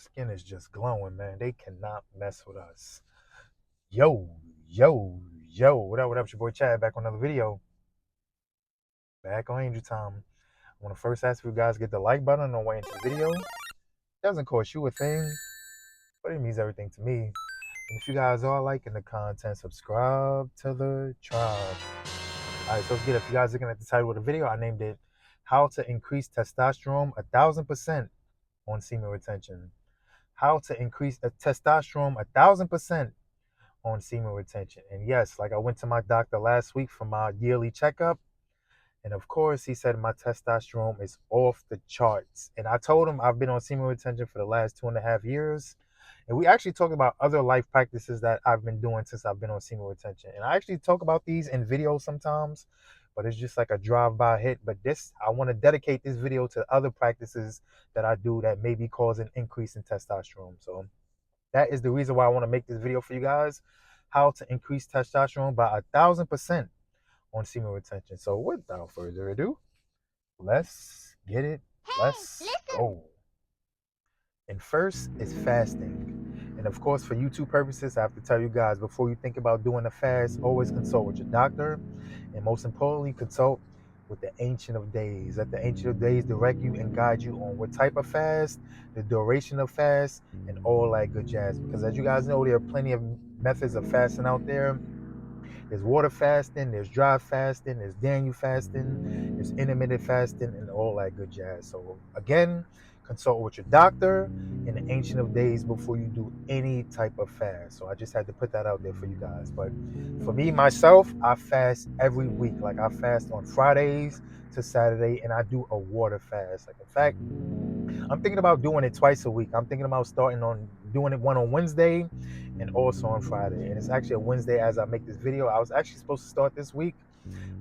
Skin is just glowing, man. They cannot mess with us. Yo, yo, yo. What up, what up? It's your boy Chad back on another video. Back on Angel Time. I want to first ask if you guys get the like button on the way into the video. It doesn't cost you a thing, but it means everything to me. And if you guys are liking the content, subscribe to the tribe. Alright, so let's get it. If you guys looking at the title of the video, I named it How to Increase Testosterone 1000% on Semen Retention. How to increase testosterone 1000% on semen retention. And yes, like I went to my doctor last week for my yearly checkup. And of course, he said my testosterone is off the charts. And I told him I've been on semen retention for the last 2.5 years. And we actually talked about other life practices that I've been doing since I've been on semen retention. And I actually talk about these in videos sometimes, but it's just like a drive-by hit. But this, I want to dedicate this video to other practices that I do that may be causing increase in testosterone. So that is the reason why I want to make this video for you guys. How to increase testosterone by 1000% on semen retention. So without further ado, let's get it. Let's go. And first is fasting. And of course, for YouTube purposes, I have to tell you guys, before you think about doing a fast, always consult with your doctor. And most importantly, consult with the Ancient of Days. Let the Ancient of Days direct you and guide you on what type of fast, the duration of fast, and all that good jazz. Because as you guys know, there are plenty of methods of fasting out there. There's water fasting, there's dry fasting, there's Daniel fasting, there's intermittent fasting, and all that good jazz. So again, consult with your doctor in the Ancient of Days before you do any type of fast. So I just had to put that out there for you guys. But for me, myself, I fast every week. Like I fast on Fridays to Saturday, and I do a water fast. Like in fact, I'm thinking about doing it twice a week. I'm thinking about starting on doing it one on Wednesday and also on Friday. And it's actually a Wednesday as I make this video. I was actually supposed to start this week,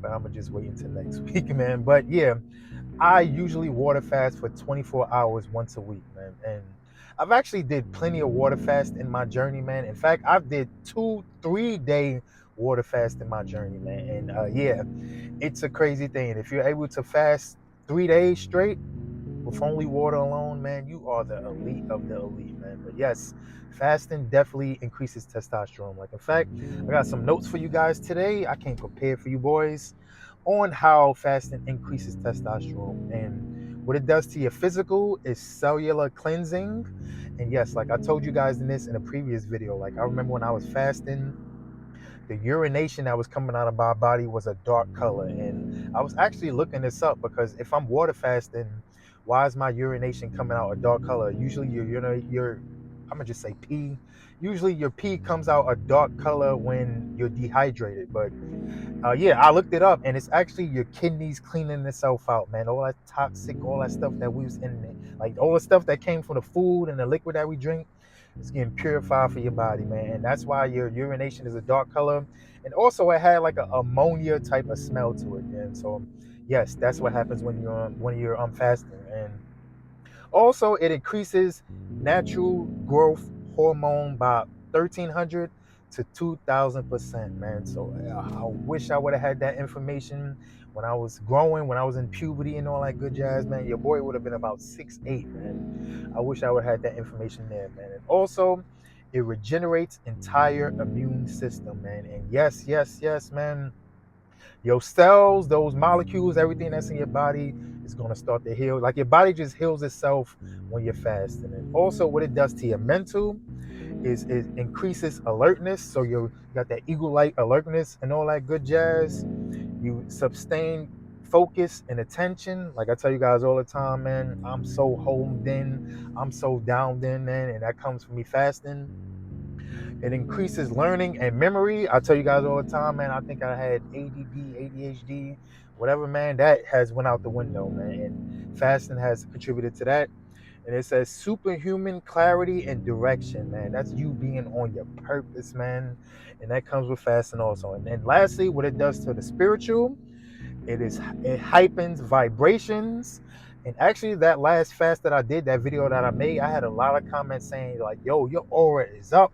but I'm gonna just wait until next week, man. But yeah, I usually water fast for 24 hours once a week, man. And I've actually did plenty of water fast in my journey, man. In fact, I've did 2-3 day water fast in my journey, man. And yeah, it's a crazy thing. If you're able to fast 3 days straight with only water alone, man, you are the elite of the elite, man. But yes, fasting definitely increases testosterone. Like, in fact, I got some notes for you guys today. I came prepared for you boys on how fasting increases testosterone. And what it does to your physical is cellular cleansing. And yes, like I told you guys in this in a previous video, like I remember when I was fasting, the urination that was coming out of my body was a dark color. And I was actually looking this up because if I'm water fasting, why is my urination coming out a dark color? Usually your I'm gonna just say pee. Usually your pee comes out a dark color when you're dehydrated. But yeah, I looked it up, and it's actually your kidneys cleaning itself out, man. All that toxic, all that stuff that we was in, like all the stuff that came from the food and the liquid that we drink, it's getting purified for your body, man. And that's why your urination is a dark color, and also it had like a ammonia type of smell to it. And so, yes, that's what happens when you're fasting. And also, it increases natural growth hormone by 1,300 to 2,000%, man. So I wish I would have had that information when I was growing, when I was in puberty and all that good jazz, man. Your boy would have been about 6'8", man. I wish I would have had that information there, man. And also, it regenerates entire immune system, man. And yes, yes, yes, man. Your cells, those molecules, everything that's in your body is going to start to heal. Like your body just heals itself when you're fasting. And also, what it does to your mental is it increases alertness. So you got that eagle-like alertness and all that good jazz. You sustain focus and attention. Like I tell you guys all the time, man, I'm so homed in, I'm so down in, man, and that comes from me fasting. It increases learning and memory. I tell you guys all the time, man, I think I had ADD, ADHD, whatever, man, that has went out the window, man. And fasting has contributed to that. And it says superhuman clarity and direction, man. That's you being on your purpose, man. And that comes with fasting also. And then lastly, what it does to the spiritual, it hypens vibrations. And actually, that last fast that I did, that video that I made, I had a lot of comments saying like, yo, your aura is up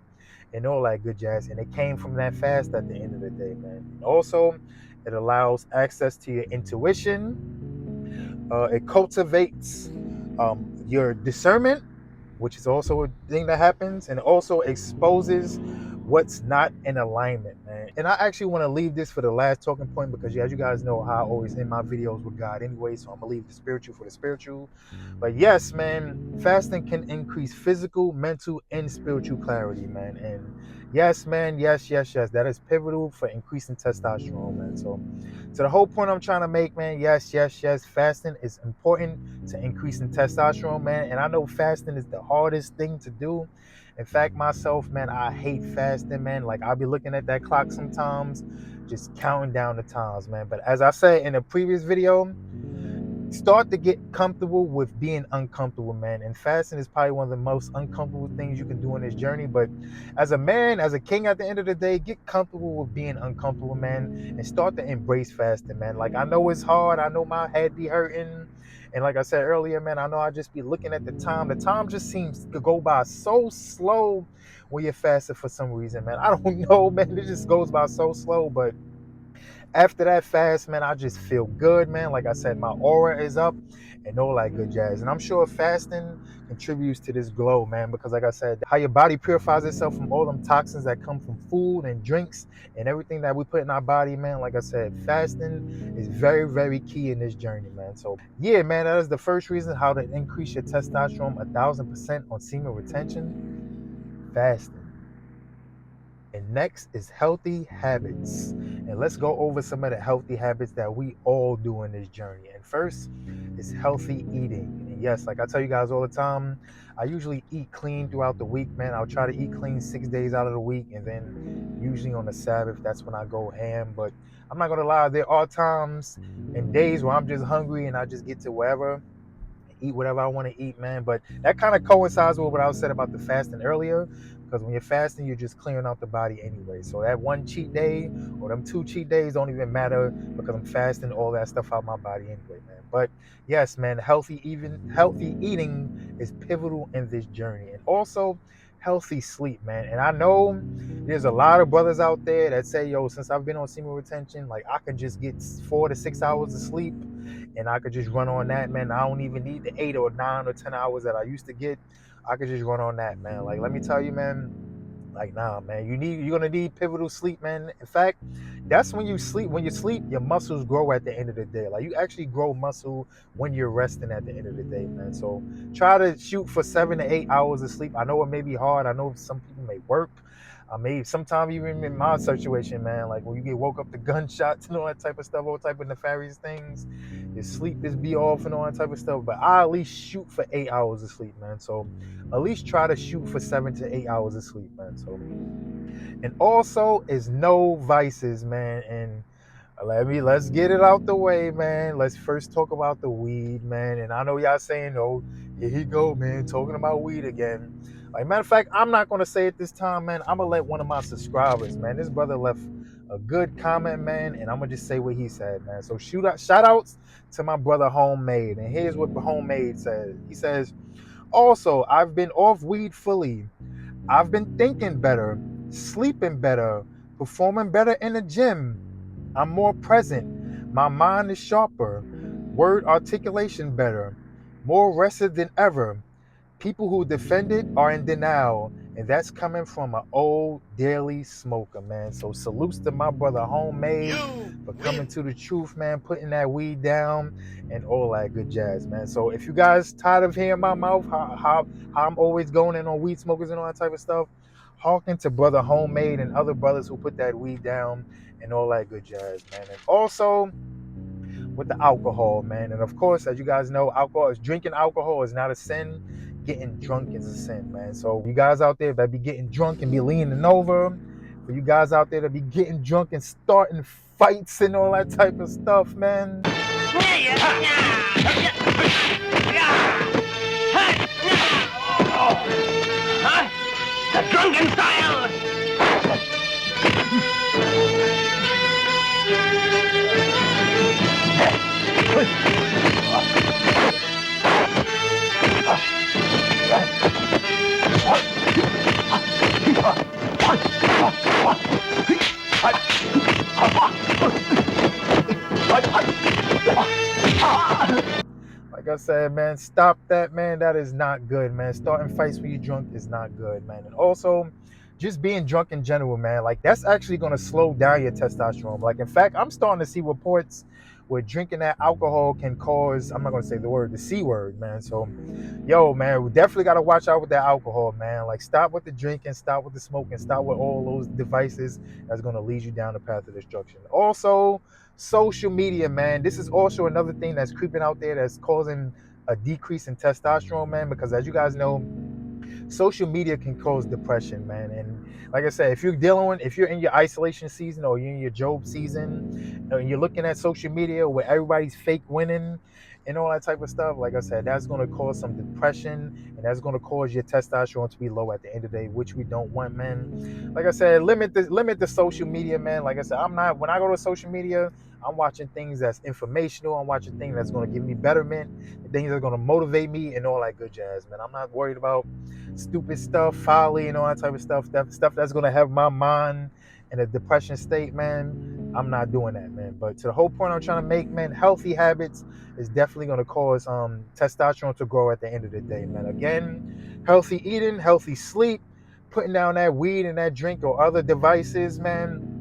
and all that good jazz. And it came from that fast at the end of the day, man. And also, it allows access to your intuition. It cultivates your discernment. which is also a thing that happens, and also exposes what's not in alignment, man. And I actually want to leave this for the last talking point because, yeah, as you guys know, how I always end my videos with God anyway, so I'm gonna leave the spiritual for the spiritual. But yes, man, fasting can increase physical, mental, and spiritual clarity, man. And yes, man, yes, that is pivotal for increasing testosterone, man. So the whole point I'm trying to make, man, yes, fasting is important to increasing testosterone, man. And I know fasting is the hardest thing to do. In fact, myself, man, I hate fasting, man. Like, I'll be looking at that clock sometimes, just counting down the times, man. But as I said in a previous video, start to get comfortable with being uncomfortable, man. And fasting is probably one of the most uncomfortable things you can do in this journey. But as a man, as a king, at the end of the day, get comfortable with being uncomfortable, man, and start to embrace fasting, man. Like, I know it's hard. I know my head be hurting. And like I said earlier, man, I know I just be looking at the time. The time just seems to go by so slow when you're fasting for some reason, man. I don't know, man. It just goes by so slow. But after that fast, man, I just feel good, man. Like I said, my aura is up and all that good jazz. And I'm sure fasting contributes to this glow, man, because like I said, how your body purifies itself from all them toxins that come from food and drinks and everything that we put in our body, man. Like I said, fasting is very, very key in this journey, man. So yeah, man, that is the first reason how to increase your testosterone 1,000% on semen retention: fasting. And next is healthy habits. And let's go over some of the healthy habits that we all do in this journey. And first is healthy eating. And yes, like I tell you guys all the time, I usually eat clean throughout the week, man. I'll try to eat clean 6 days out of the week. And then usually on the Sabbath, that's when I go ham. But I'm not going to lie, there are times and days where I'm just hungry and I just get to wherever, eat whatever I want to eat, man. But that kind of coincides with what I was said about the fasting earlier, because when you're fasting, you're just clearing out the body anyway. So that one cheat day or them 2 cheat days don't even matter because I'm fasting all that stuff out my body anyway, man. But yes, man, healthy eating is pivotal in this journey, and also healthy sleep, man. And I know there's a lot of brothers out there that say, yo, since I've been on semen retention, like, I can just get 4 to 6 hours of sleep and I could just run on that, man. I don't even need the 8 or 9 or 10 hours that I used to get. I could just run on that, man. Like, let me tell you, man. Like, nah, man. You're gonna need pivotal sleep, man. In fact, that's when you sleep. When you sleep, your muscles grow at the end of the day. Like, you actually grow muscle when you're resting at the end of the day, man. So try to shoot for 7 to 8 hours of sleep. I know it may be hard. I know some people may work. I may sometimes even in my situation, man, like when you get woke up to gunshots and all that type of stuff, all type of nefarious things, your sleep is be off and all that type of stuff. But I at least shoot for 8 hours of sleep, man. So at least try to shoot for 7 to 8 hours of sleep, man. So, and also is no vices, man. And let's get it out the way, man. Let's first talk about the weed, man. And I know y'all saying, oh, here he go, man, talking about weed again. Like, matter of fact, I'm not gonna say it this time, man. I'm gonna let one of my subscribers, man. This brother left a good comment, man, and I'm gonna just say what he said, man. So shout outs to my brother Homemade. And here's what Homemade says. He says, also, I've been off weed fully. I've been thinking better, sleeping better, performing better in the gym. I'm more present. My mind is sharper. Word articulation better. More rested than ever. People who defend it are in denial, and that's coming from an old daily smoker, man. So salutes to my brother Homemade for coming to the truth, man, putting that weed down and all that good jazz, man. So if you guys tired of hearing my mouth, how I'm always going in on weed smokers and all that type of stuff, hearken to brother Homemade and other brothers who put that weed down and all that good jazz, man. And also with the alcohol, man. And of course, as you guys know, drinking alcohol is not a sin. Getting drunk is a sin, man. So you guys out there that be getting drunk and be leaning over, for you guys out there that be getting drunk and starting fights and all that type of stuff, man. The drunken style! Like I I said, man, stop that, man. That is not good, man. Starting fights when you're drunk is not good, man. And also, just being drunk in general, man, like that's actually gonna slow down your testosterone. Like, in fact, I'm starting to see reports where drinking that alcohol can cause, I'm not gonna say the word, the C word, man. So, yo, man, we definitely gotta watch out with that alcohol, man. Like, stop with the drinking, stop with the smoking, stop with all those devices that's gonna lead you down the path of destruction. Also, social media, man. This is also another thing that's creeping out there that's causing a decrease in testosterone, man, because as you guys know, social media can cause depression, man. And like I said, if you're in your isolation season or you're in your Job season, and you're looking at social media where everybody's fake winning and all that type of stuff, like I said, that's going to cause some depression, and that's going to cause your testosterone to be low at the end of the day, which we don't want, man. Like I said, limit the social media, man. Like I said, I'm not when I go to social media, I'm watching things that's informational. I'm watching things that's going to give me betterment, things that are going to motivate me, and all that good jazz, man. I'm not worried about stupid stuff, folly, and all that type of stuff. That stuff that's gonna have my mind in a depression state, man. I'm not doing that, man. But to the whole point I'm trying to make, man, healthy habits is definitely gonna cause testosterone to grow at the end of the day, man. Again, healthy eating, healthy sleep, putting down that weed and that drink or other devices, man.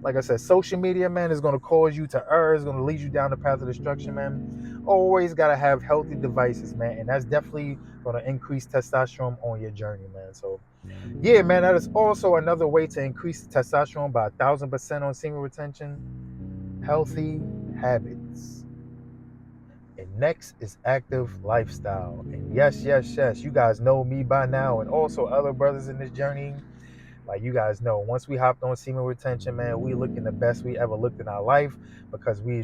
Like I said, social media, man, is gonna cause you to err, is gonna lead you down the path of destruction, man. Always gotta have healthy devices, man, and that's definitely gonna increase testosterone on your journey, man. So yeah, man, that is also another way to increase testosterone by 1,000% on semen retention. Healthy habits. And next is active lifestyle. And yes, yes, yes, you guys know me by now, and also other brothers in this journey. Like you guys know, once we hopped on semen retention, man, we looking the best we ever looked in our life because we're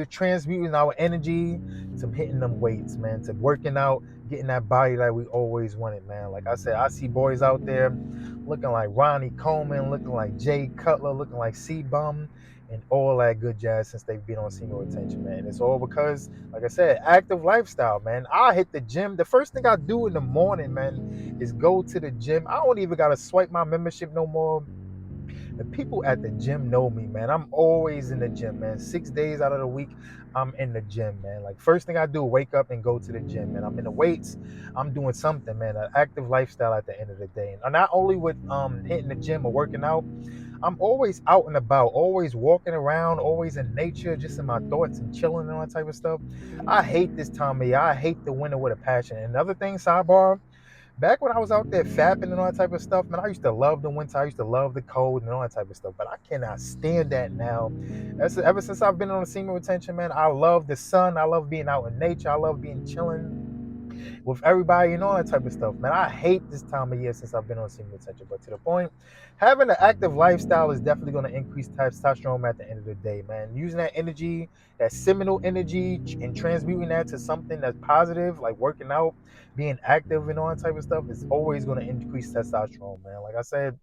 transmuting our energy to hitting them weights, man, to working out, getting that body that we always wanted, man. Like I said, I see boys out there looking like Ronnie Coleman, looking like Jay Cutler, looking like C-Bum, and all that good jazz since they've been on semen retention, man. And it's all because, like I said, active lifestyle, man. I hit the gym. The first thing I do in the morning, man, is go to the gym. I don't even gotta swipe my membership no more. The people at the gym know me, man. I'm always in the gym, man. 6 days out of the week, I'm in the gym, man. Like first thing I do, wake up and go to the gym, man. I'm in the weights. I'm doing something, man. An active lifestyle at the end of the day. And not only with hitting the gym or working out, I'm always out and about, always walking around, always in nature, just in my thoughts and chilling and all that type of stuff. I hate this time of year. I hate the winter with a passion. And another thing, sidebar, back when I was out there fapping and all that type of stuff, man, I used to love the winter. I used to love the cold and all that type of stuff. But I cannot stand that now. Ever since I've been on the semen retention, man, I love the sun. I love being out in nature. I love being chilling with everybody and all that type of stuff, man. I hate this time of year since I've been on semen retention. But to the point, having an active lifestyle is definitely going to increase testosterone at the end of the day, man. Using that energy, that seminal energy, and transmuting that to something that's positive, like working out, being active, and all that type of stuff, is always going to increase testosterone, man. Like I said,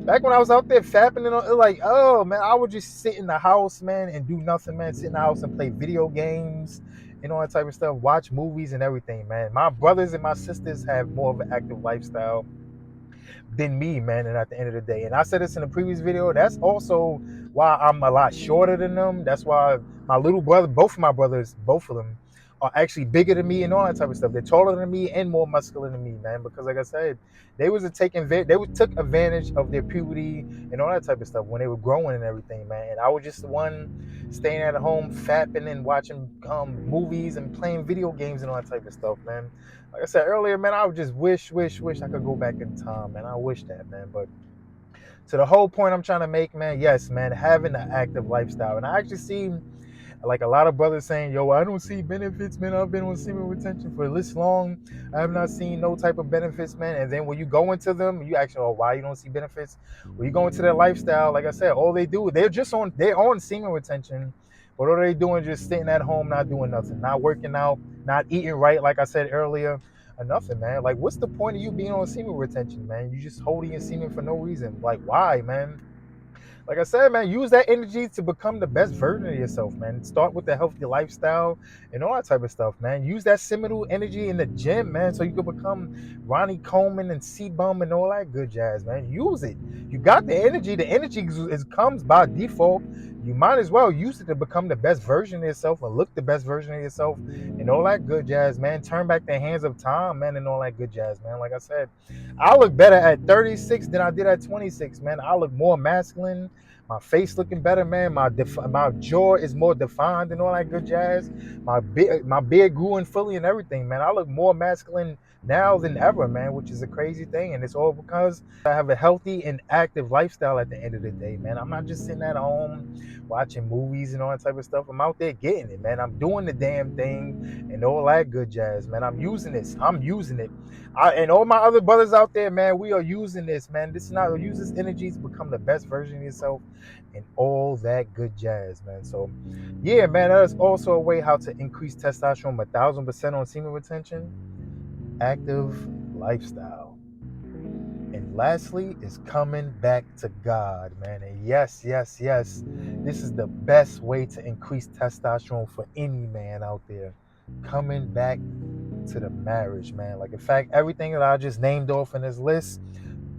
back when I was out there fapping and all, like, oh man, I would just sit in the house, man, and do nothing, man. Sit in the house and play video games and all that type of stuff, watch movies and everything, man. My brothers and my sisters have more of an active lifestyle than me, man. And at the end of the day, and I said this in the previous video, that's also why I'm a lot shorter than them. That's why my little brother, both of my brothers, both of them are actually bigger than me and all that type of stuff. They're taller than me and more muscular than me, man. Because like I said, they took advantage of their puberty and all that type of stuff when they were growing and everything, man. And I was just the one staying at home, fapping and watching movies and playing video games and all that type of stuff, man. Like I said earlier, man, I would just wish I could go back in time, man. I wish that, man. But to the whole point I'm trying to make, man, yes, man, having an active lifestyle. And I actually see like a lot of brothers saying, yo, I don't see benefits, man. I've been on semen retention for this long. I have not seen no type of benefits, man. And then when you go into them, you actually, oh, why you don't see benefits? When you go into their lifestyle, like I said, all they do, they're on semen retention. But all they doing is just sitting at home, not doing nothing, not working out, not eating right, like I said earlier, or nothing, man. Like, what's the point of you being on semen retention, man? You just holding your semen for no reason. Like, why, man? Like I said, man, use that energy to become the best version of yourself, man. Start with the healthy lifestyle and all that type of stuff, man. Use that seminal energy in the gym, man, so you can become Ronnie Coleman and C-Bum and all that good jazz, man. Use it. You got the energy. The energy comes by default. you might as well use it to become the best version of yourself and look the best version of yourself and all that good jazz, man. Turn back the hands of time, man, and all that good jazz, man. Like I said, I look better at 36 than I did at 26, man. I look more masculine. My face looking better, man. My jaw is more defined and all that good jazz. My beard grew in fully and everything, man. I look more masculine now than ever, man, which is a crazy thing. And it's all because I have a healthy and active lifestyle at the end of the day, man. I'm not just sitting at home watching movies and all that type of stuff. I'm out there getting it, man. I'm doing the damn thing and all that good jazz, man. I'm using this. I'm using it. And all my other brothers out there, man, we are using this, man. This is not use this energy to become the best version of yourself and all that good jazz, man. So, yeah, man, that is also a way how to increase testosterone 1,000% on semen retention. Active lifestyle. And lastly is coming back to God, man. And yes, yes, yes, this is the best way to increase testosterone for any man out there. Coming back to the marriage, man. Like, in fact, everything that I just named off in this list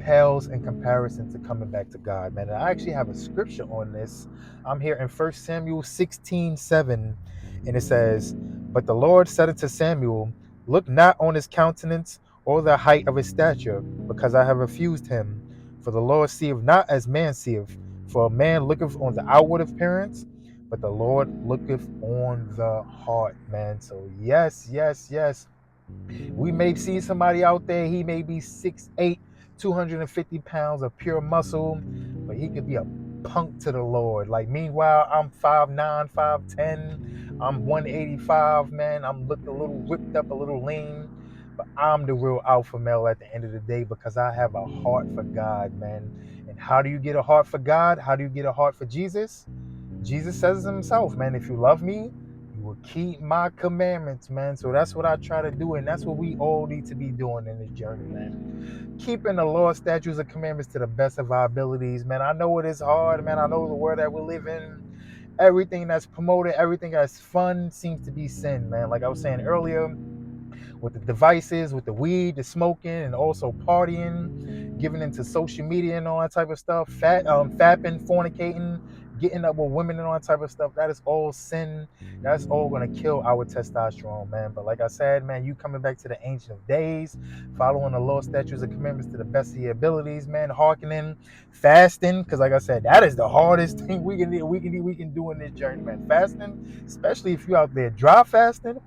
pales in comparison to coming back to God, man. And I actually have a scripture on this. I'm here in 1 Samuel 16:7, and it says, "But the Lord said unto Samuel, Look not on his countenance or the height of his stature, because I have refused him. For the Lord seeth not as man seeth, for a man looketh on the outward appearance, but the Lord looketh on the heart," man. So yes, yes, yes. We may see somebody out there, he may be 6'8", 250 pounds of pure muscle, but he could be a punk to the Lord. Like, meanwhile, I'm 5'9", 5'10", I'm 185, man. I'm looking a little whipped up, a little lean, but I'm the real alpha male at the end of the day because I have a heart for God, man. And how do you get a heart for God? How do you get a heart for Jesus? Jesus says it himself, man. If you love me, you will keep my commandments, man. So that's what I try to do, and that's what we all need to be doing in this journey, man. Keeping the law, statutes, and commandments to the best of our abilities, man. I know it is hard, man. I know the world that we live in, everything that's promoted, everything that's fun seems to be sin, man. Like I was saying earlier, with the devices, with the weed, the smoking, and also partying, giving into social media and all that type of stuff, fapping, fornicating, getting up with women and all that type of stuff. That is all sin. That's all gonna kill our testosterone, man. But like I said, man, you coming back to the ancient of days, following the law, statutes, and commandments to the best of your abilities, man. Hearkening, fasting, because like I said, that is the hardest thing we can do in this journey, man. Fasting, especially if you out there dry fasting.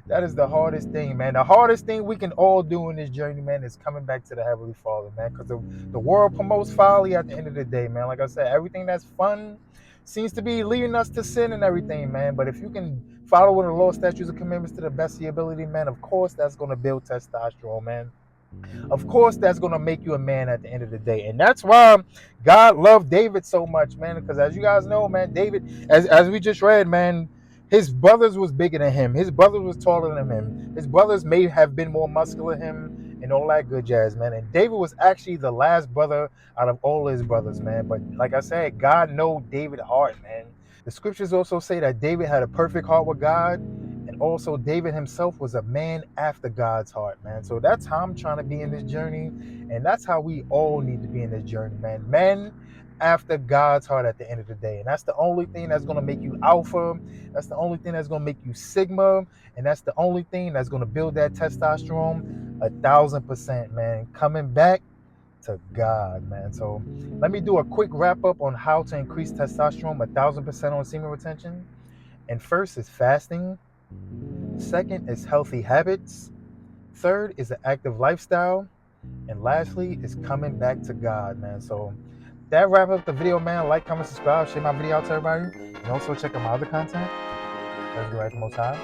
That is the hardest thing, man. The hardest thing we can all do in this journey, man, is coming back to the Heavenly Father, man. Because the world promotes folly at the end of the day, man. Like I said, everything that's fun seems to be leading us to sin and everything, man. But if you can follow the law, statutes, and commandments to the best of your ability, man, of course that's going to build testosterone, man. Of course that's going to make you a man at the end of the day. And that's why God loved David so much, man, because as you guys know, man, David, as we just read, man, his brothers was bigger than him, his brothers was taller than him, his brothers may have been more muscular than him and all that good jazz, man. And David was actually the last brother out of all his brothers, man. But like I said, God know David's heart, man. The scriptures also say that David had a perfect heart with God, and also David himself was a man after God's heart, man. So that's how I'm trying to be in this journey, and that's how we all need to be in this journey, man. Men after God's heart at the end of the day. And that's the only thing that's going to make you alpha. That's the only thing that's going to make you sigma. And that's the only thing that's going to build that testosterone 1,000%, man. Coming back to God, man. So let me do a quick wrap up on how to increase testosterone 1,000% on semen retention. And first is fasting. Second is healthy habits. Third is an active lifestyle. And lastly is coming back to God, man. So that wraps up the video, man. Like, comment, subscribe, share my video out to everybody. And also check out my other content. Let's go at the most high.